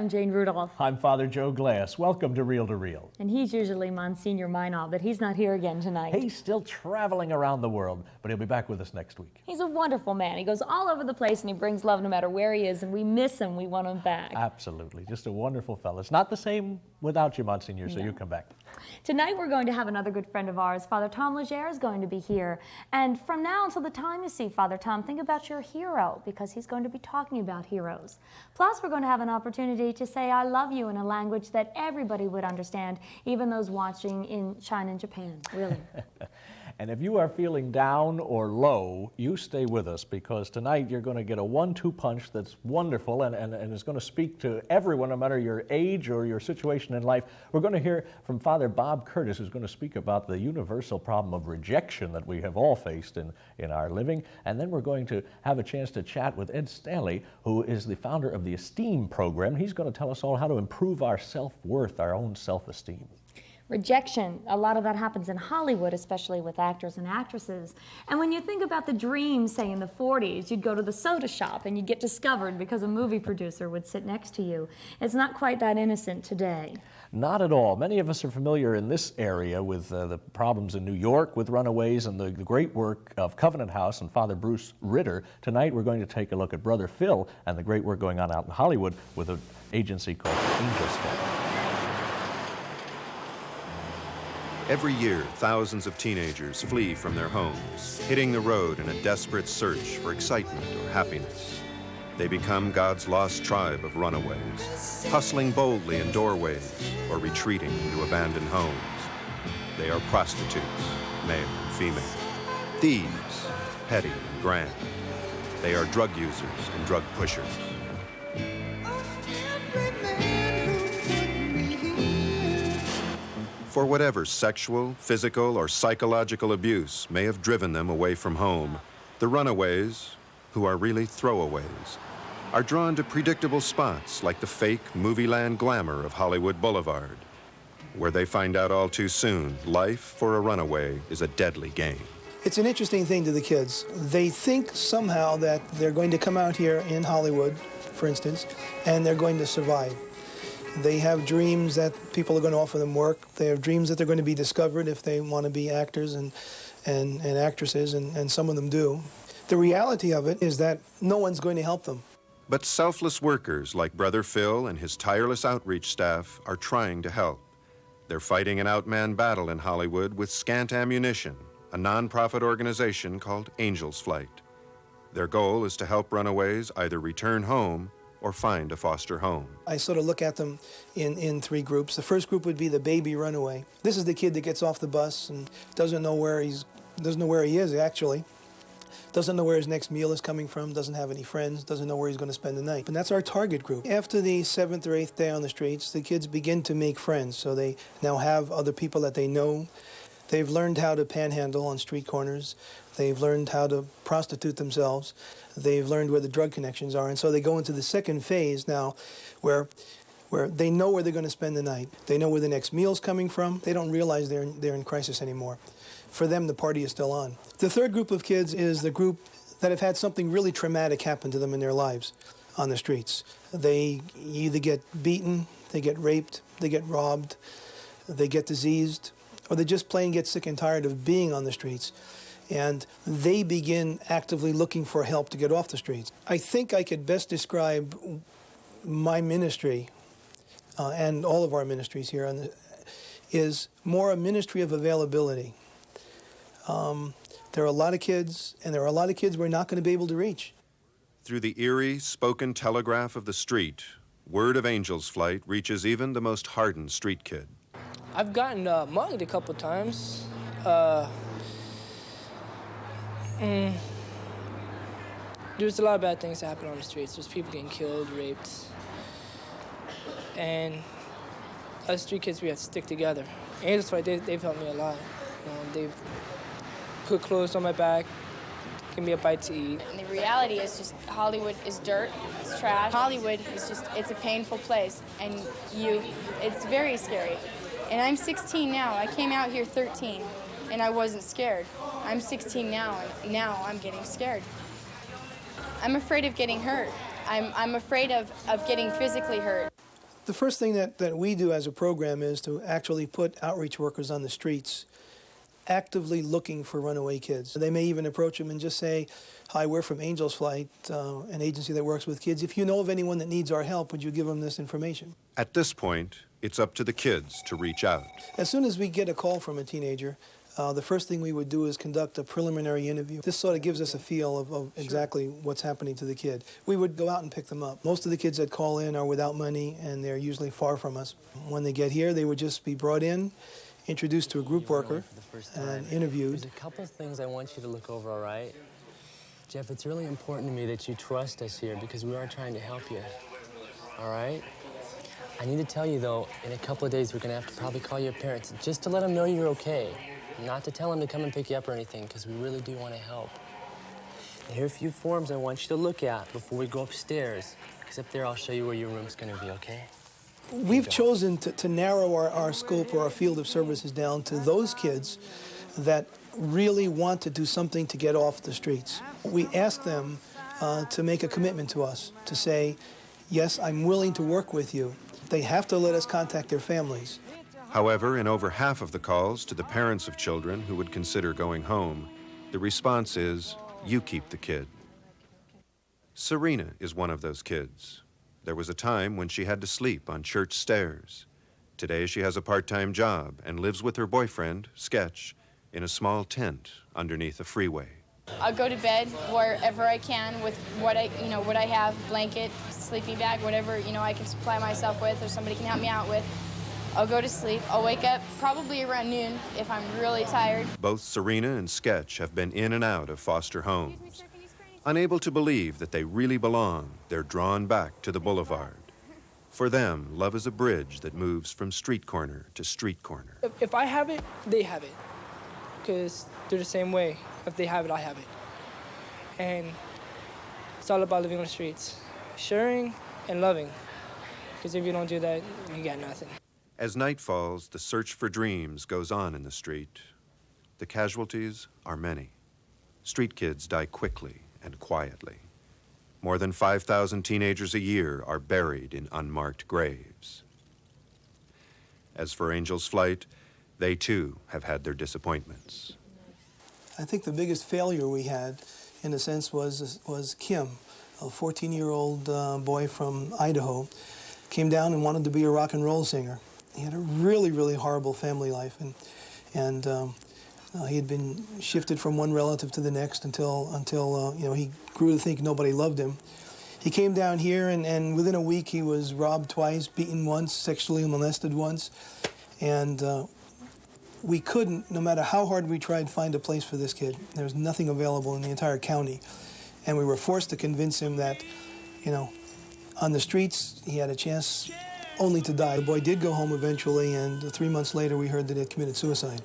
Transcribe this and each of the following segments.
I'm Jane Rudolph. I'm Father Joe Glass. Welcome to Reel to Reel. And he's usually Monsignor Meinall, but he's not here again tonight. He's still traveling around the world, but he'll be back with us next week. He's a wonderful man. He goes all over the place and he brings love no matter where he is, and we miss him. We want him back. Absolutely. Just a wonderful fellow. It's not the same without you, Monsignor, so you come back. Tonight we're going to have another good friend of ours. Father Tom Legere is going to be here. And from now until the time you see Father Tom, think about your hero, because he's going to be talking about heroes. Plus, we're going to have an opportunity to say I love you in a language that everybody would understand, even those watching in China and Japan, really. And if you are feeling down or low, you stay with us, because tonight you're going to get a 1-2 punch that's wonderful and is going to speak to everyone, no matter your age or your situation in life. We're going to hear from Father Bob Curtis, who's going to speak about the universal problem of rejection that we have all faced in our living. And then we're going to have a chance to chat with Ed Stehle, who is the founder of the Esteem program. He's going to tell us all how to improve our self-worth, our own self-esteem. Rejection, a lot of that happens in Hollywood, especially with actors and actresses. And when you think about the dream, say in the 40s, you'd go to the soda shop and you'd get discovered because a movie producer would sit next to you. It's not quite that innocent today. Not at all. Many of us are familiar in this area with the problems in New York with runaways and the great work of Covenant House and Father Bruce Ritter. Tonight we're going to take a look at Brother Phil and the great work going on out in Hollywood with an agency called Angels Flight. Every year, thousands of teenagers flee from their homes, hitting the road in a desperate search for excitement or happiness. They become God's lost tribe of runaways, hustling boldly in doorways or retreating into abandoned homes. They are prostitutes, male and female, thieves, petty and grand. They are drug users and drug pushers. For whatever sexual, physical, or psychological abuse may have driven them away from home, the runaways, who are really throwaways, are drawn to predictable spots like the fake movie-land glamour of Hollywood Boulevard, where they find out all too soon life for a runaway is a deadly game. It's an interesting thing to the kids. They think somehow that they're going to come out here in Hollywood, for instance, and they're going to survive. They have dreams that people are going to offer them work. They have dreams that they're going to be discovered if they want to be actors and actresses, and some of them do. The reality of it is that no one's going to help them. But selfless workers like Brother Phil and his tireless outreach staff are trying to help. They're fighting an outman battle in Hollywood with Scant Ammunition, a nonprofit organization called Angels Flight. Their goal is to help runaways either return home or find a foster home. I sort of look at them in three groups. The first group would be the baby runaway. This is the kid that gets off the bus and doesn't know where he is actually. Doesn't know where his next meal is coming from, doesn't have any friends, doesn't know where he's going to spend the night. And that's our target group. After the 7th or 8th day on the streets, the kids begin to make friends. So they now have other people that they know. They've learned how to panhandle on street corners. They've learned how to prostitute themselves. They've learned where the drug connections are. And so they go into the second phase now where they know where they're going to spend the night. They know where the next meal's coming from. They don't realize they're in crisis anymore. For them, the party is still on. The third group of kids is the group that have had something really traumatic happen to them in their lives on the streets. They either get beaten, they get raped, they get robbed, they get diseased, or they just plain get sick and tired of being on the streets. And they begin actively looking for help to get off the streets. I think I could best describe my ministry and all of our ministries here is more a ministry of availability. There are a lot of kids, and there are a lot of kids we're not going to be able to reach. Through the eerie, spoken telegraph of the street, word of Angels Flight reaches even the most hardened street kid. I've gotten mugged a couple times. There's a lot of bad things that happen on the streets. There's people getting killed, raped. And us street kids, we have to stick together. Angels Flight, they've helped me a lot. They've put clothes on my back, give me a bite to eat. And the reality is just Hollywood is dirt, it's trash. Hollywood is just, it's a painful place, and it's very scary. And I'm 16 now. I came out here 13, and I wasn't scared. I'm 16 now, and now I'm getting scared. I'm afraid of getting hurt. I'm afraid of getting physically hurt. The first thing that we do as a program is to actually put outreach workers on the streets actively looking for runaway kids. They may even approach them and just say, "Hi, we're from Angel's Flight, an agency that works with kids. If you know of anyone that needs our help, would you give them this information?" At this point, it's up to the kids to reach out. As soon as we get a call from a teenager, the first thing we would do is conduct a preliminary interview. This sort of gives us a feel of exactly what's happening to the kid. We would go out and pick them up. Most of the kids that call in are without money, and they're usually far from us. When they get here, they would just be brought in, introduced to a group worker, and interviewed. There's a couple of things I want you to look over, all right? Jeff, it's really important to me that you trust us here because we are trying to help you, all right? I need to tell you, though, in a couple of days, we're going to have to probably call your parents just to let them know you're okay. Not to tell them to come and pick you up or anything, because we really do want to help. And here are a few forms I want you to look at before we go upstairs, because up there I'll show you where your room's going to be, okay? We've chosen to narrow our scope or our field of services down to those kids that really want to do something to get off the streets. We ask them to make a commitment to us, to say, yes, I'm willing to work with you. They have to let us contact their families. However, in over half of the calls to the parents of children who would consider going home, the response is, "You keep the kid." Serena is one of those kids. There was a time when she had to sleep on church stairs. Today she has a part-time job and lives with her boyfriend, Sketch, in a small tent underneath a freeway. I'll go to bed wherever I can with what I have, blanket, sleeping bag, whatever, I can supply myself with or somebody can help me out with. I'll go to sleep. I'll wake up probably around noon if I'm really tired. Both Serena and Sketch have been in and out of foster homes. Unable to believe that they really belong, they're drawn back to the boulevard. For them, love is a bridge that moves from street corner to street corner. If I have it, they have it. Because they're the same way. If they have it, I have it. And it's all about living on the streets. Sharing and loving. Because if you don't do that, you got nothing. As night falls, the search for dreams goes on in the street. The casualties are many. Street kids die quickly and quietly. More than 5,000 teenagers a year are buried in unmarked graves. As for Angel's Flight, they too have had their disappointments. I think the biggest failure we had, in a sense, was Kim, a 14-year-old boy from Idaho, came down and wanted to be a rock and roll singer. He had a really, really horrible family life, and he had been shifted from one relative to the next until he grew to think nobody loved him. He came down here, and within a week he was robbed twice, beaten once, sexually molested once, and we couldn't, no matter how hard we tried, find a place for this kid. There was nothing available in the entire county, and we were forced to convince him that, on the streets he had a chance only to die. The boy did go home eventually, and 3 months later we heard that he had committed suicide.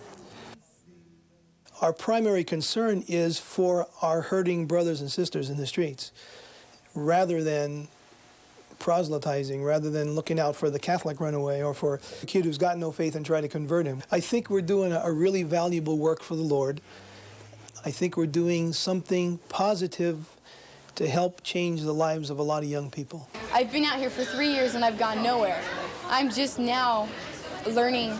Our primary concern is for our hurting brothers and sisters in the streets, rather than proselytizing, rather than looking out for the Catholic runaway or for a kid who's got no faith and trying to convert him. I think we're doing a really valuable work for the Lord. I think we're doing something positive to help change the lives of a lot of young people. I've been out here for 3 years and I've gone nowhere. I'm just now learning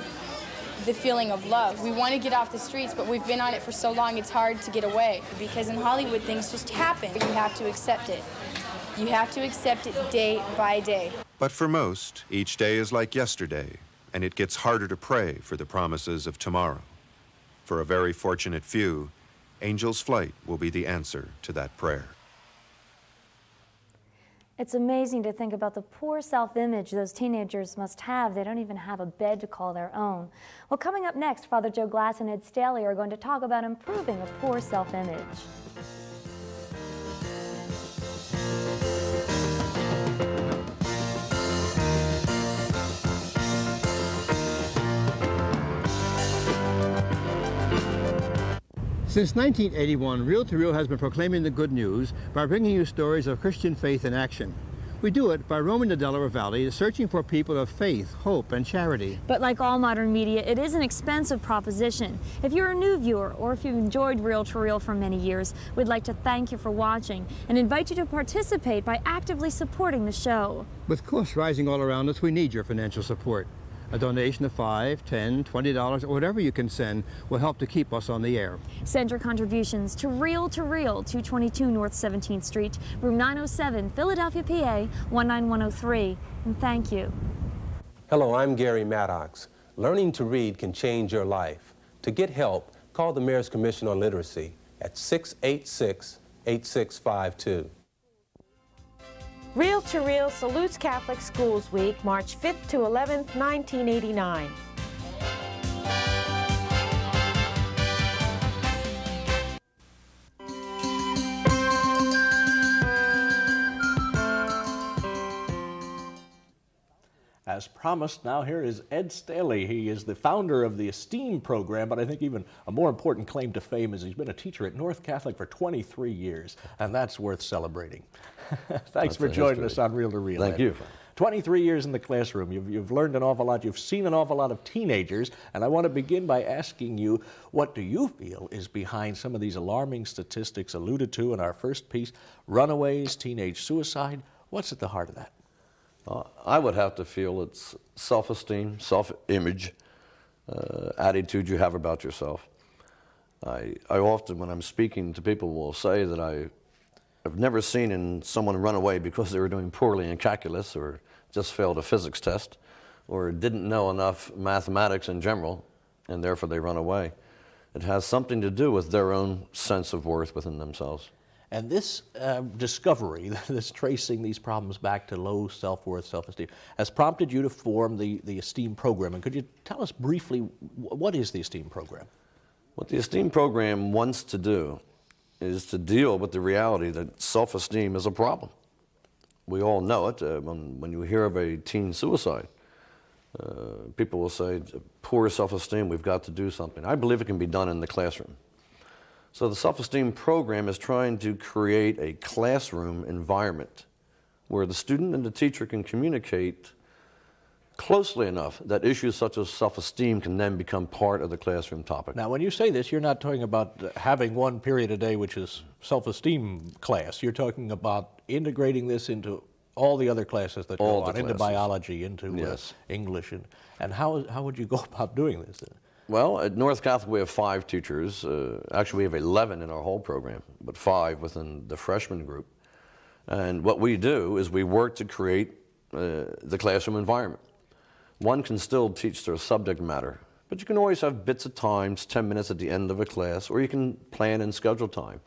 the feeling of love. We want to get off the streets, but we've been on it for so long it's hard to get away, because in Hollywood things just happen. You have to accept it. You have to accept it day by day. But for most, each day is like yesterday, and it gets harder to pray for the promises of tomorrow. For a very fortunate few, Angel's Flight will be the answer to that prayer. It's amazing to think about the poor self-image those teenagers must have. They don't even have a bed to call their own. Well, coming up next, Father Joe Glass and Ed Stehle are going to talk about improving a poor self-image. Since 1981, Reel to Reel has been proclaiming the good news by bringing you stories of Christian faith in action. We do it by roaming the Delaware Valley, searching for people of faith, hope, and charity. But like all modern media, it is an expensive proposition. If you're a new viewer or if you've enjoyed Reel to Reel for many years, we'd like to thank you for watching and invite you to participate by actively supporting the show. With costs rising all around us, we need your financial support. A donation of $5, $10, $20, or whatever you can send will help to keep us on the air. Send your contributions to Reel, 222 North 17th Street, room 907, Philadelphia, PA 19103. And thank you. Hello, I'm Gary Maddox. Learning to read can change your life. To get help, call the Mayor's Commission on Literacy at 686-8652. Reel to Reel salutes Catholic Schools Week, March 5th to 11th, 1989. As promised, now here is Ed Stehle. He is the founder of the ESTEAM program, but I think even a more important claim to fame is he's been a teacher at North Catholic for 23 years, and that's worth celebrating. Thanks for joining us on Reel to Reel. Thank you. 23 years in the classroom. You've learned an awful lot. You've seen an awful lot of teenagers, and I want to begin by asking you, what do you feel is behind some of these alarming statistics alluded to in our first piece? Runaways, teenage suicide. What's at the heart of that? I would have to feel it's self-esteem, self-image, attitude you have about yourself. I often, when I'm speaking to people, will say that I've never seen someone run away because they were doing poorly in calculus or just failed a physics test or didn't know enough mathematics in general, and therefore they run away. It has something to do with their own sense of worth within themselves. And this discovery, this tracing these problems back to low self-worth, self-esteem, has prompted you to form the ESTEAM program. And could you tell us briefly, what is the ESTEAM program? What the ESTEAM program wants to do is to deal with the reality that self-esteem is a problem. We all know it. When you hear of a teen suicide, people will say, poor self-esteem, we've got to do something. I believe it can be done in the classroom. So the self-esteem program is trying to create a classroom environment where the student and the teacher can communicate closely enough that issues such as self-esteem can then become part of the classroom topic. Now, when you say this, you're not talking about having one period a day which is self-esteem class. You're talking about integrating this into all the other classes that go on, into biology, into English. And how would you go about doing this? Well, at North Catholic we have 5 teachers. Actually, we have 11 in our whole program, but 5 within the freshman group. And what we do is we work to create the classroom environment. One can still teach their subject matter, but you can always have bits of time, 10 minutes at the end of a class, or you can plan and schedule time.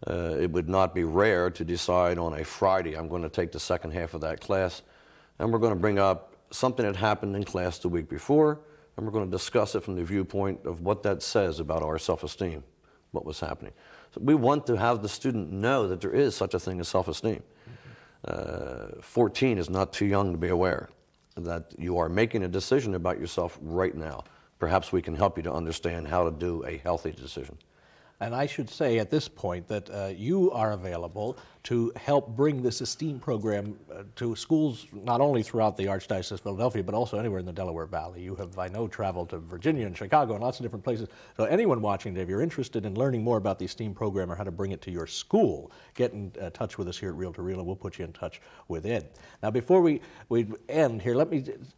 It would not be rare to decide on a Friday, I'm going to take the second half of that class, and we're going to bring up something that happened in class the week before, and we're going to discuss it from the viewpoint of what that says about our self-esteem, what was happening. So we want to have the student know that there is such a thing as self-esteem. 14 is not too young to be aware that you are making a decision about yourself right now. Perhaps we can help you to understand how to do a healthy decision. And I should say at this point that you are available to help bring this ESTEAM program to schools not only throughout the Archdiocese of Philadelphia, but also anywhere in the Delaware Valley. You have, I know, traveled to Virginia and Chicago and lots of different places. So anyone watching today, if you're interested in learning more about the ESTEAM program or how to bring it to your school, get in touch with us here at Reel to Reel, and we'll put you in touch with Ed. Now, before we end here,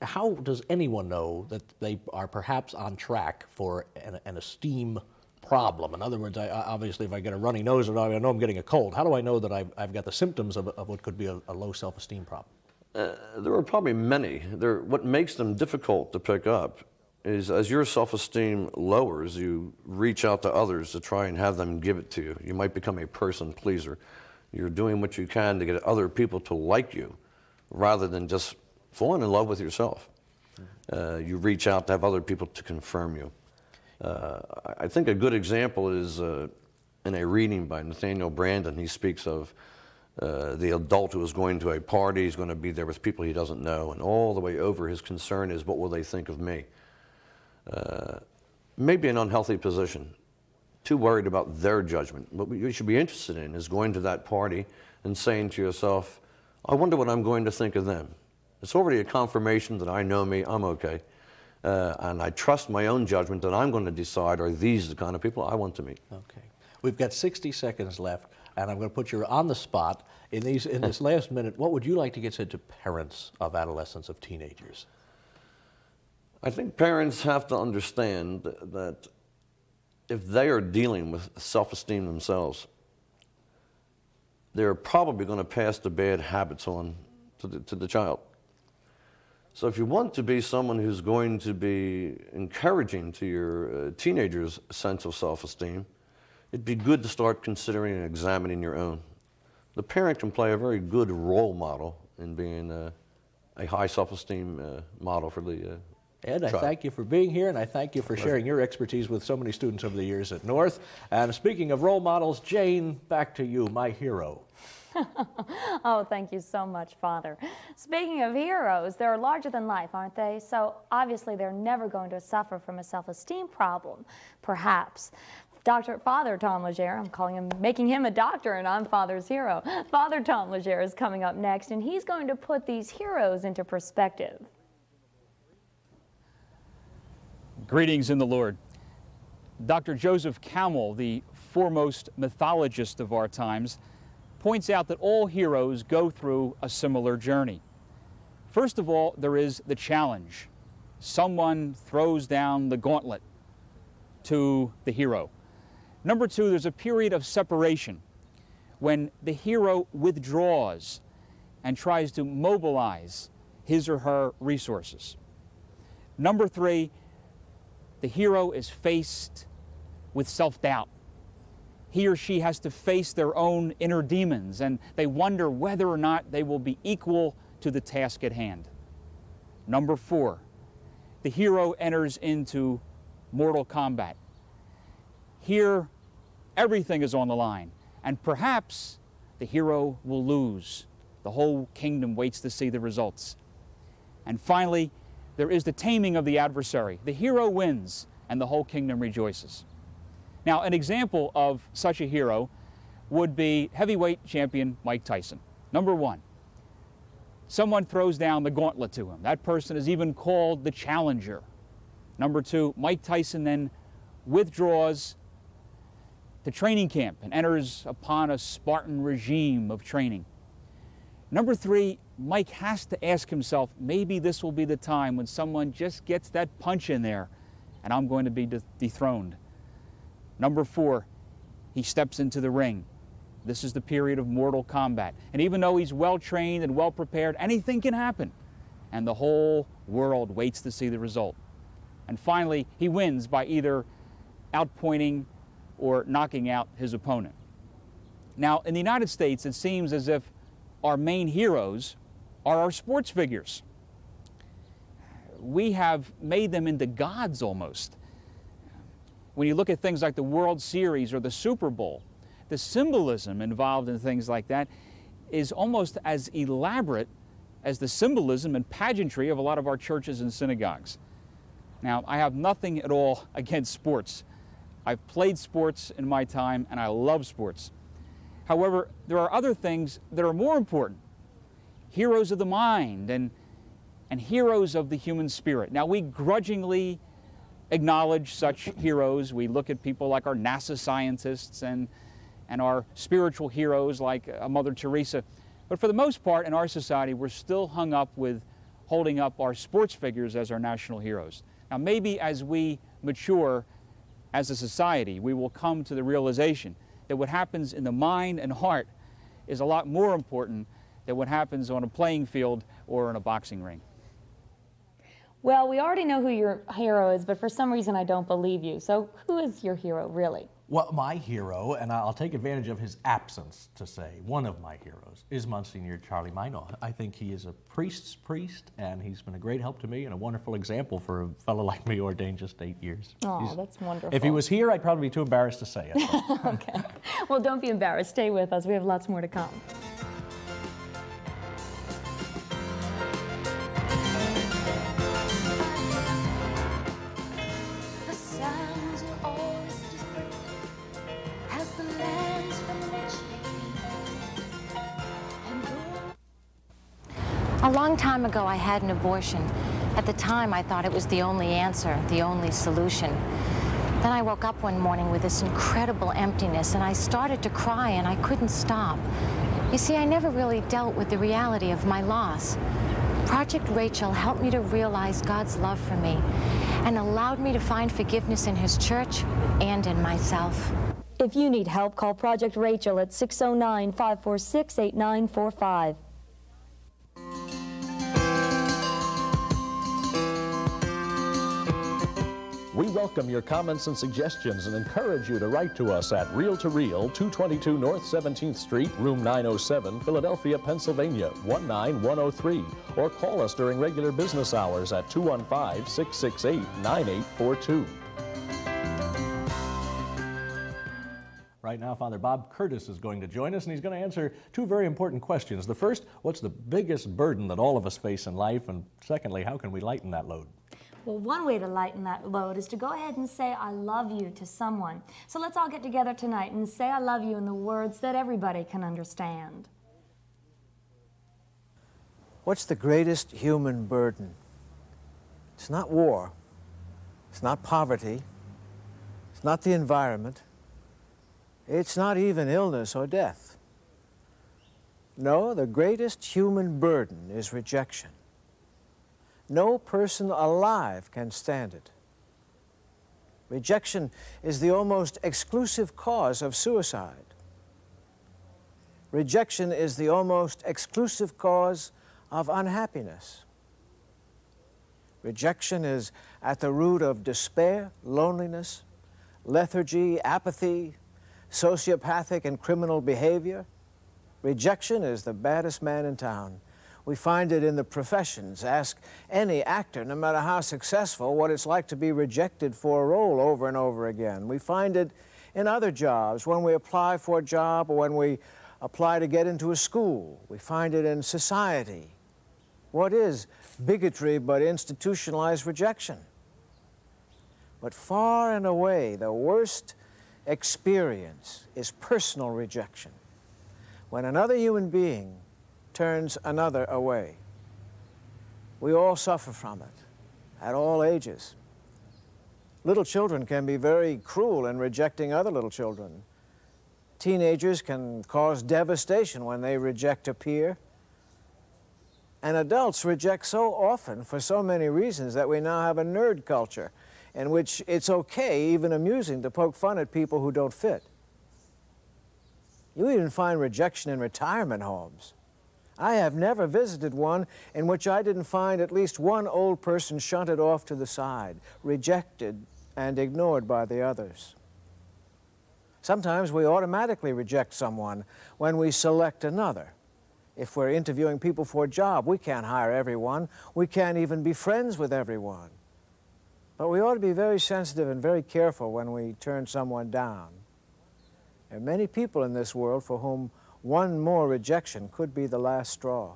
how does anyone know that they are perhaps on track for an ESTEAM problem? In other words, obviously if I get a runny nose and I know I'm getting a cold, how do I know that I've got the symptoms of what could be a low self-esteem problem? There are probably many. What makes them difficult to pick up is as your self-esteem lowers, you reach out to others to try and have them give it to you. You might become a person pleaser. You're doing what you can to get other people to like you rather than just falling in love with yourself. You reach out to have other people to confirm you. I think a good example is in a reading by Nathaniel Brandon. He speaks of the adult who is going to a party. He's going to be there with people he doesn't know, and all the way over his concern is, what will they think of me? Maybe an unhealthy position, too worried about their judgment. What you should be interested in is going to that party and saying to yourself, I wonder what I'm going to think of them. It's already a confirmation that I know me, I'm okay. And I trust my own judgment that I'm going to decide, are these the kind of people I want to meet? Okay. We've got 60 seconds left, and I'm going to put you on the spot. In this last minute, what would you like to get said to parents of adolescents, of teenagers? I think parents have to understand that if they are dealing with self-esteem themselves, they're probably going to pass the bad habits on to the child. So if you want to be someone who's going to be encouraging to your teenagers' sense of self-esteem, it'd be good to start considering and examining your own. The parent can play a very good role model in being a high self-esteem model for the Ed, I thank you for being here, and I thank you for sharing your expertise with so many students over the years at North. And speaking of role models, Jane, back to you, my hero. Oh, thank you so much, Father. Speaking of heroes, they're larger than life, aren't they? So obviously they're never going to suffer from a self-esteem problem, perhaps. Father Tom Legere, making him a doctor, and I'm Father's hero. Father Tom Legere is coming up next, and he's going to put these heroes into perspective. Greetings in the Lord. Dr. Joseph Campbell, the foremost mythologist of our times, points out that all heroes go through a similar journey. First of all, there is the challenge. Someone throws down the gauntlet to the hero. Number two, there's a period of separation when the hero withdraws and tries to mobilize his or her resources. Number three, the hero is faced with self-doubt. He or she has to face their own inner demons, and they wonder whether or not they will be equal to the task at hand. Number four, the hero enters into mortal combat. Here, everything is on the line, and perhaps the hero will lose. The whole kingdom waits to see the results. And finally, there is the taming of the adversary. The hero wins, and the whole kingdom rejoices. Now, an example of such a hero would be heavyweight champion Mike Tyson. Number one, someone throws down the gauntlet to him. That person is even called the challenger. Number two, Mike Tyson then withdraws to training camp and enters upon a Spartan regime of training. Number three, Mike has to ask himself, maybe this will be the time when someone just gets that punch in there and I'm going to be dethroned. Number four, he steps into the ring. This is the period of mortal combat. And even though he's well-trained and well-prepared, anything can happen. And the whole world waits to see the result. And finally, he wins by either outpointing or knocking out his opponent. Now, in the United States, it seems as if our main heroes are our sports figures. We have made them into gods almost. When you look at things like the World Series or the Super Bowl, the symbolism involved in things like that is almost as elaborate as the symbolism and pageantry of a lot of our churches and synagogues. Now, I have nothing at all against sports. I've played sports in my time, and I love sports. However, there are other things that are more important. Heroes of the mind and heroes of the human spirit. Now, we grudgingly acknowledge such heroes. We look at people like our NASA scientists and our spiritual heroes like Mother Teresa. But for the most part, in our society, we're still hung up with holding up our sports figures as our national heroes. Now, maybe as we mature as a society, we will come to the realization that what happens in the mind and heart is a lot more important than what happens on a playing field or in a boxing ring. Well, we already know who your hero is, but for some reason I don't believe you. So who is your hero, really? Well, my hero, and I'll take advantage of his absence to say, one of my heroes is Monsignor Charlie Minor. I think he is a priest's priest, and he's been a great help to me and a wonderful example for a fellow like me ordained just 8 years. Oh, that's wonderful. If he was here, I'd probably be too embarrassed to say it. Okay. Well, don't be embarrassed. Stay with us. We have lots more to come. A long time ago, I had an abortion. At the time, I thought it was the only answer, the only solution. Then I woke up one morning with this incredible emptiness, and I started to cry, and I couldn't stop. You see, I never really dealt with the reality of my loss. Project Rachel helped me to realize God's love for me and allowed me to find forgiveness in His church and in myself. If you need help, call Project Rachel at 609-546-8945. We welcome your comments and suggestions and encourage you to write to us at Reel to Reel, 222 North 17th Street, room 907, Philadelphia, Pennsylvania, 19103, or call us during regular business hours at 215-668-9842. Right now, Father Bob Curtis is going to join us, and he's going to answer two very important questions. The first, what's the biggest burden that all of us face in life? And secondly, how can we lighten that load? Well, one way to lighten that load is to go ahead and say, I love you to someone. So let's all get together tonight and say I love you in the words that everybody can understand. What's the greatest human burden? It's not war. It's not poverty. It's not the environment. It's not even illness or death. No, the greatest human burden is rejection. No person alive can stand it. Rejection is the almost exclusive cause of suicide. Rejection is the almost exclusive cause of unhappiness. Rejection is at the root of despair, loneliness, lethargy, apathy, sociopathic and criminal behavior. Rejection is the baddest man in town. We find it in the professions. Ask any actor, no matter how successful, what it's like to be rejected for a role over and over again. We find it in other jobs, when we apply for a job or when we apply to get into a school. We find it in society. What is bigotry but institutionalized rejection? But far and away, the worst experience is personal rejection. When another human being turns another away. We all suffer from it, at all ages. Little children can be very cruel in rejecting other little children. Teenagers can cause devastation when they reject a peer. And adults reject so often for so many reasons that we now have a nerd culture in which it's okay, even amusing, to poke fun at people who don't fit. You even find rejection in retirement homes. I have never visited one in which I didn't find at least one old person shunted off to the side, rejected and ignored by the others. Sometimes we automatically reject someone when we select another. If we're interviewing people for a job, we can't hire everyone. We can't even be friends with everyone. But we ought to be very sensitive and very careful when we turn someone down. There are many people in this world for whom one more rejection could be the last straw.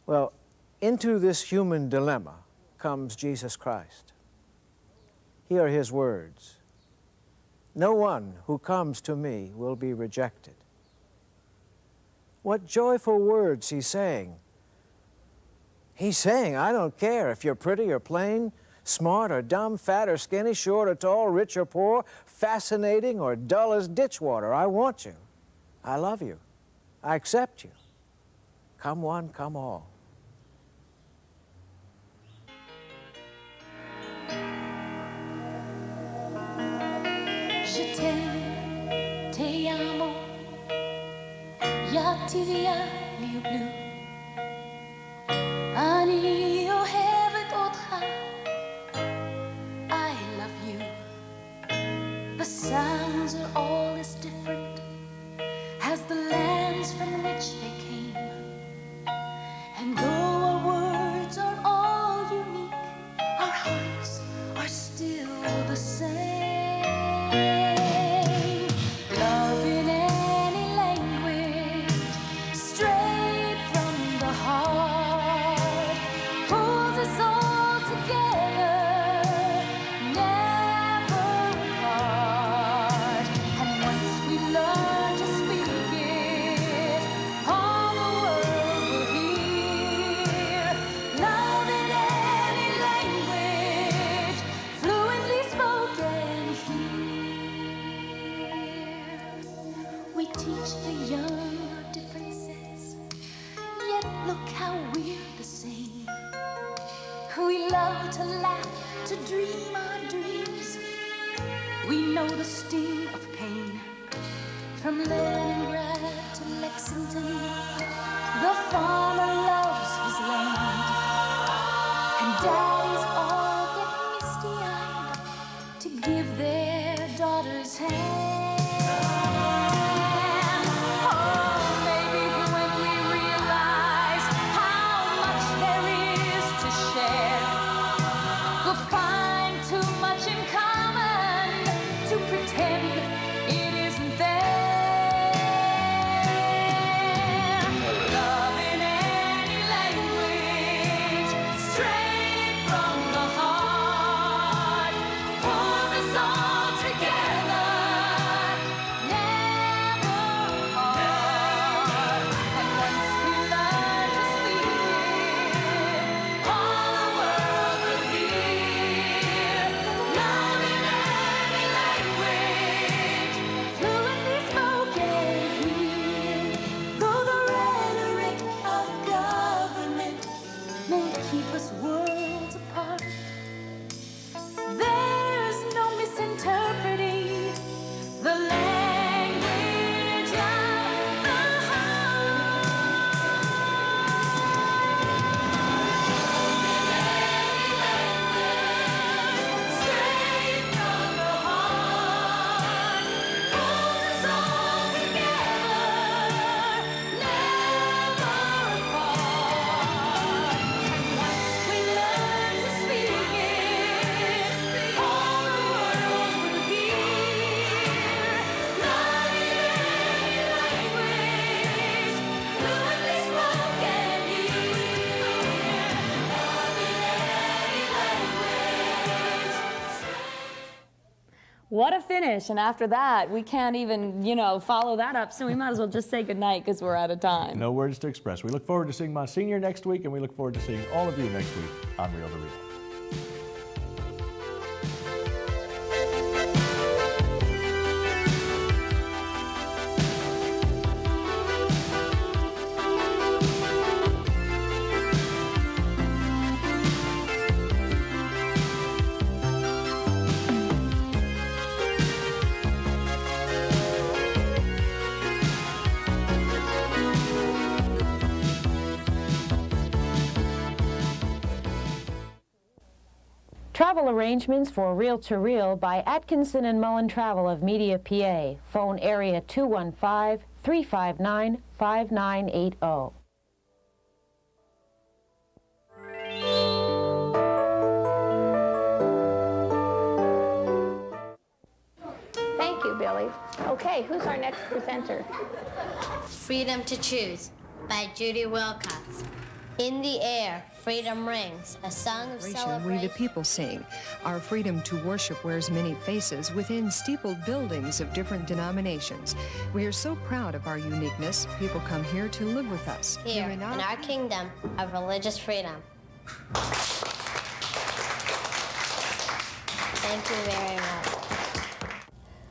Well, into this human dilemma comes Jesus Christ. Here are His words. No one who comes to me will be rejected. What joyful words He's saying. He's saying, I don't care if you're pretty or plain, smart or dumb, fat or skinny, short or tall, rich or poor, fascinating or dull as ditch water. I want you. I love you. I accept you. Come one, come all. Je t'aime, te amo, jag till jag blir Ani och havet åt I love you. The sounds are all as different as the lands from which they came. And though our words are all unique, our hearts are still the same. Love in any language, straight from the heart, pulls us all together, never apart. And once we learn dream our dreams. We know the sting of pain. From Leningrad to Lexington, the farmer loves his land. And daddies all get misty-eyed to give their daughters hand. Oh, maybe when we realize how much there is to share, we'll find too much in common to pretend it isn't there. Love in any language, straight from the heart, pulls us all together, never apart. And once we learn to speak it, all the world will hear. Love in any language, fluently spoken here. Though the rhetoric of government may keep us worlds apart, there's no misinterpreting the language of the heart. Straight from the heart, pulls us all together, never apart. And once we learn to speak it, all the world will hear. Love in any language, fluently spoken here. Love in any language. What a finish. And after that, we can't even, follow that up. So we might as well just say goodnight because we're out of time. No words to express. We look forward to seeing Monsignor next week, and we look forward to seeing all of you next week on Real to Real. Travel arrangements for Reel to Reel by Atkinson and Mullen Travel of Media, PA. Phone area 215-359-5980. Thank you, Billy. Okay, who's our next presenter? Freedom to Choose by Judy Wilcox. In the air, freedom rings, a song of celebration. We the people sing. Our freedom to worship wears many faces within steepled buildings of different denominations. We are so proud of our uniqueness, people come here to live with us. Here, in our kingdom of religious freedom. Thank you very much.